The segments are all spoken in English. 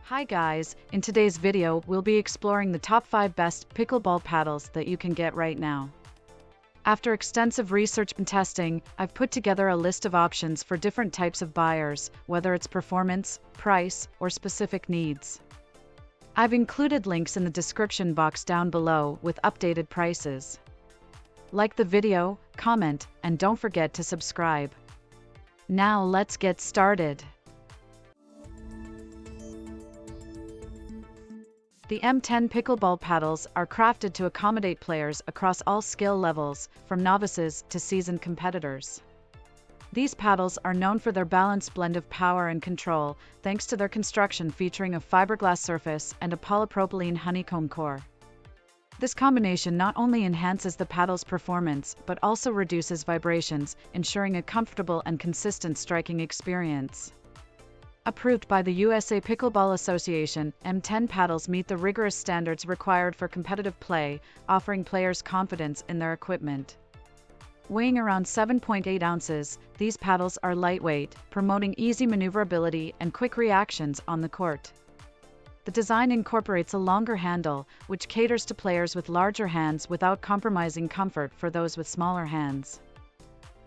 Hi guys, in today's video we'll be exploring the top 5 best pickleball paddles that you can get right now. After extensive research and testing, I've put together a list of options for different types of buyers, whether it's performance, price, or specific needs. I've included links in the description box down below with updated prices. Like the video, comment, and don't forget to subscribe. Now let's get started. The MTEN pickleball paddles are crafted to accommodate players across all skill levels, from novices to seasoned competitors. These paddles are known for their balanced blend of power and control, thanks to their construction featuring a fiberglass surface and a polypropylene honeycomb core. This combination not only enhances the paddle's performance but also reduces vibrations, ensuring a comfortable and consistent striking experience. Approved by the USA Pickleball Association, MTEN paddles meet the rigorous standards required for competitive play, offering players confidence in their equipment. Weighing around 7.8 ounces, these paddles are lightweight, promoting easy maneuverability and quick reactions on the court. The design incorporates a longer handle, which caters to players with larger hands without compromising comfort for those with smaller hands.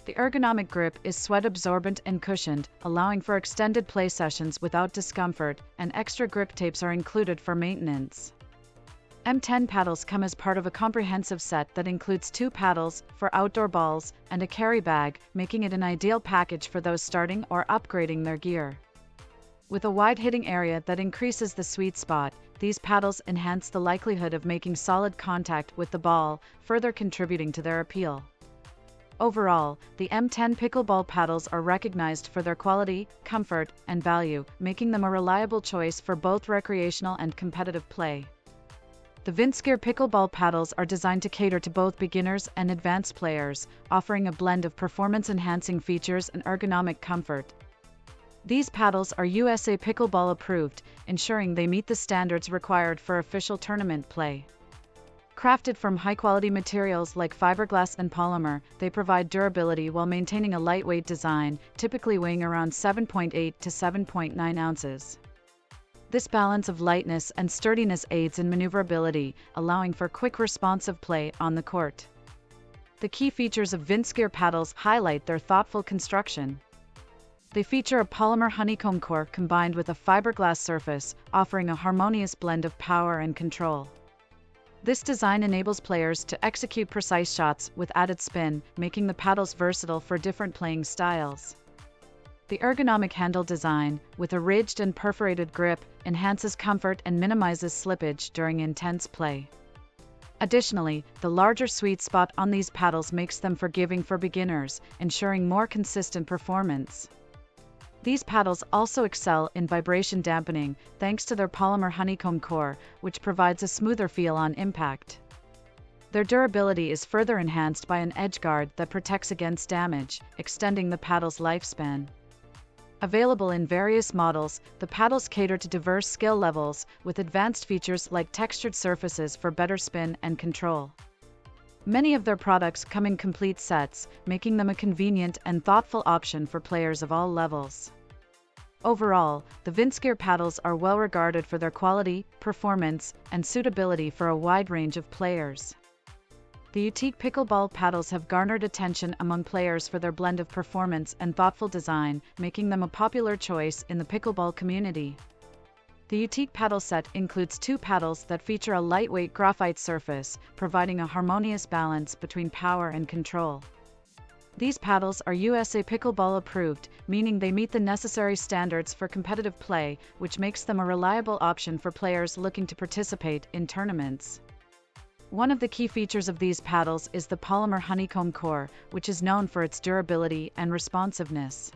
The ergonomic grip is sweat-absorbent and cushioned, allowing for extended play sessions without discomfort, and extra grip tapes are included for maintenance. MTEN paddles come as part of a comprehensive set that includes 2 paddles for outdoor balls and a carry bag, making it an ideal package for those starting or upgrading their gear. With a wide hitting area that increases the sweet spot, these paddles enhance the likelihood of making solid contact with the ball, further contributing to their appeal. Overall, the MTEN pickleball paddles are recognized for their quality, comfort, and value, making them a reliable choice for both recreational and competitive play. The VINSGUIR pickleball paddles are designed to cater to both beginners and advanced players, offering a blend of performance-enhancing features and ergonomic comfort. These paddles are USA Pickleball approved, ensuring they meet the standards required for official tournament play. Crafted from high-quality materials like fiberglass and polymer, they provide durability while maintaining a lightweight design, typically weighing around 7.8 to 7.9 ounces. This balance of lightness and sturdiness aids in maneuverability, allowing for quick responsive play on the court. The key features of VINSGUIR paddles highlight their thoughtful construction. They feature a polymer honeycomb core combined with a fiberglass surface, offering a harmonious blend of power and control. This design enables players to execute precise shots with added spin, making the paddles versatile for different playing styles. The ergonomic handle design, with a ridged and perforated grip, enhances comfort and minimizes slippage during intense play. Additionally, the larger sweet spot on these paddles makes them forgiving for beginners, ensuring more consistent performance. These paddles also excel in vibration dampening, thanks to their polymer honeycomb core, which provides a smoother feel on impact. Their durability is further enhanced by an edge guard that protects against damage, extending the paddle's lifespan. Available in various models, the paddles cater to diverse skill levels, with advanced features like textured surfaces for better spin and control. Many of their products come in complete sets, making them a convenient and thoughtful option for players of all levels. Overall, the VINSGUIR paddles are well regarded for their quality, performance, and suitability for a wide range of players. The Uteeqe pickleball paddles have garnered attention among players for their blend of performance and thoughtful design, making them a popular choice in the pickleball community. The Uteeqe paddle set includes 2 paddles that feature a lightweight graphite surface, providing a harmonious balance between power and control. These paddles are USA Pickleball approved, meaning they meet the necessary standards for competitive play, which makes them a reliable option for players looking to participate in tournaments. One of the key features of these paddles is the polymer honeycomb core, which is known for its durability and responsiveness.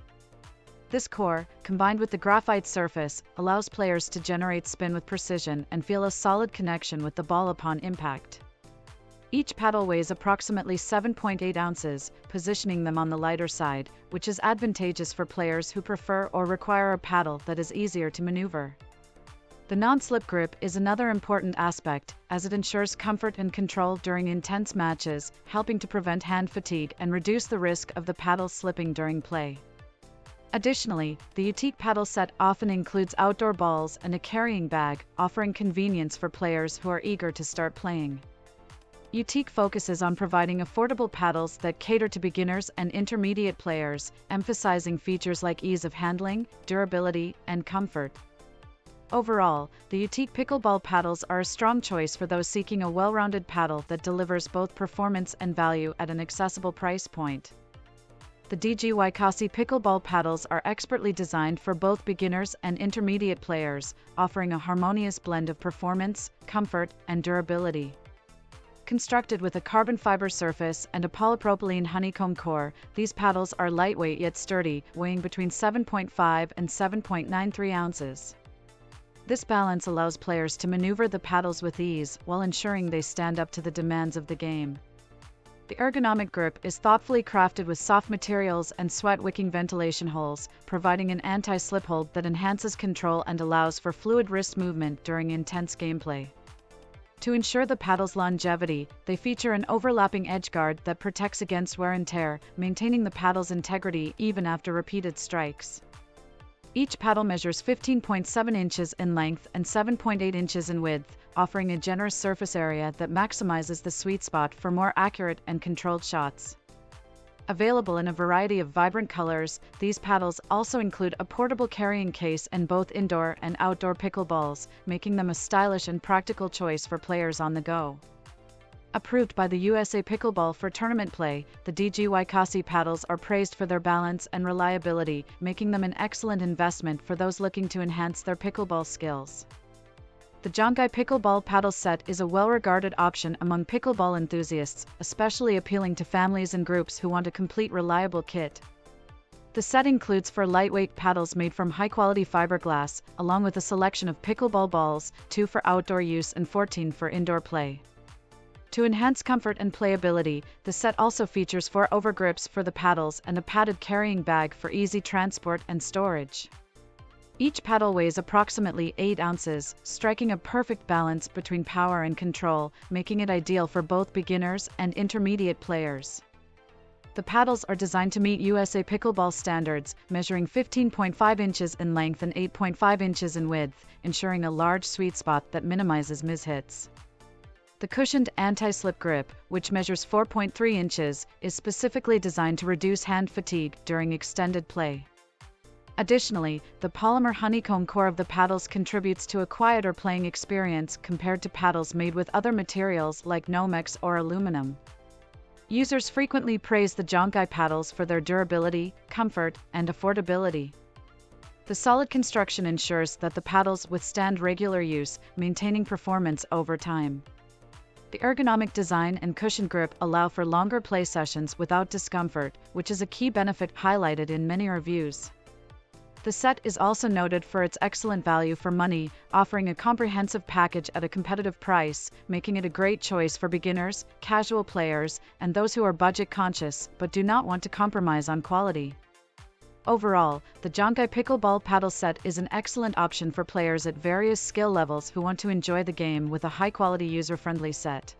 This core, combined with the graphite surface, allows players to generate spin with precision and feel a solid connection with the ball upon impact. Each paddle weighs approximately 7.8 ounces, positioning them on the lighter side, which is advantageous for players who prefer or require a paddle that is easier to maneuver. The non-slip grip is another important aspect, as it ensures comfort and control during intense matches, helping to prevent hand fatigue and reduce the risk of the paddle slipping during play. Additionally, the Uteeqe paddle set often includes outdoor balls and a carrying bag, offering convenience for players who are eager to start playing. Uteeqe focuses on providing affordable paddles that cater to beginners and intermediate players, emphasizing features like ease of handling, durability, and comfort. Overall, the Uteeqe pickleball paddles are a strong choice for those seeking a well-rounded paddle that delivers both performance and value at an accessible price point. The DGYCASI pickleball paddles are expertly designed for both beginners and intermediate players, offering a harmonious blend of performance, comfort, and durability. Constructed with a carbon fiber surface and a polypropylene honeycomb core, these paddles are lightweight yet sturdy, weighing between 7.5 and 7.93 ounces. This balance allows players to maneuver the paddles with ease while ensuring they stand up to the demands of the game. The ergonomic grip is thoughtfully crafted with soft materials and sweat-wicking ventilation holes, providing an anti-slip hold that enhances control and allows for fluid wrist movement during intense gameplay. To ensure the paddle's longevity, they feature an overlapping edge guard that protects against wear and tear, maintaining the paddle's integrity even after repeated strikes. Each paddle measures 15.7 inches in length and 7.8 inches in width, offering a generous surface area that maximizes the sweet spot for more accurate and controlled shots. Available in a variety of vibrant colors, these paddles also include a portable carrying case and both indoor and outdoor pickleballs, making them a stylish and practical choice for players on the go. Approved by the USA Pickleball for tournament play, the DGYCASI paddles are praised for their balance and reliability, making them an excellent investment for those looking to enhance their pickleball skills. The JoncAye pickleball paddle set is a well-regarded option among pickleball enthusiasts, especially appealing to families and groups who want a complete reliable kit. The set includes 4 lightweight paddles made from high-quality fiberglass, along with a selection of pickleball balls, 2 for outdoor use and 14 for indoor play. To enhance comfort and playability, the set also features 4 overgrips for the paddles and a padded carrying bag for easy transport and storage. Each paddle weighs approximately 8 ounces, striking a perfect balance between power and control, making it ideal for both beginners and intermediate players. The paddles are designed to meet USA Pickleball standards, measuring 15.5 inches in length and 8.5 inches in width, ensuring a large sweet spot that minimizes mishits. The cushioned anti-slip grip, which measures 4.3 inches, is specifically designed to reduce hand fatigue during extended play. Additionally, the polymer honeycomb core of the paddles contributes to a quieter playing experience compared to paddles made with other materials like Nomex or aluminum. Users frequently praise the JoncAye paddles for their durability, comfort, and affordability. The solid construction ensures that the paddles withstand regular use, maintaining performance over time. The ergonomic design and cushion grip allow for longer play sessions without discomfort, which is a key benefit highlighted in many reviews. The set is also noted for its excellent value for money, offering a comprehensive package at a competitive price, making it a great choice for beginners, casual players, and those who are budget-conscious but do not want to compromise on quality. Overall, the JoncAye pickleball paddle set is an excellent option for players at various skill levels who want to enjoy the game with a high-quality user-friendly set.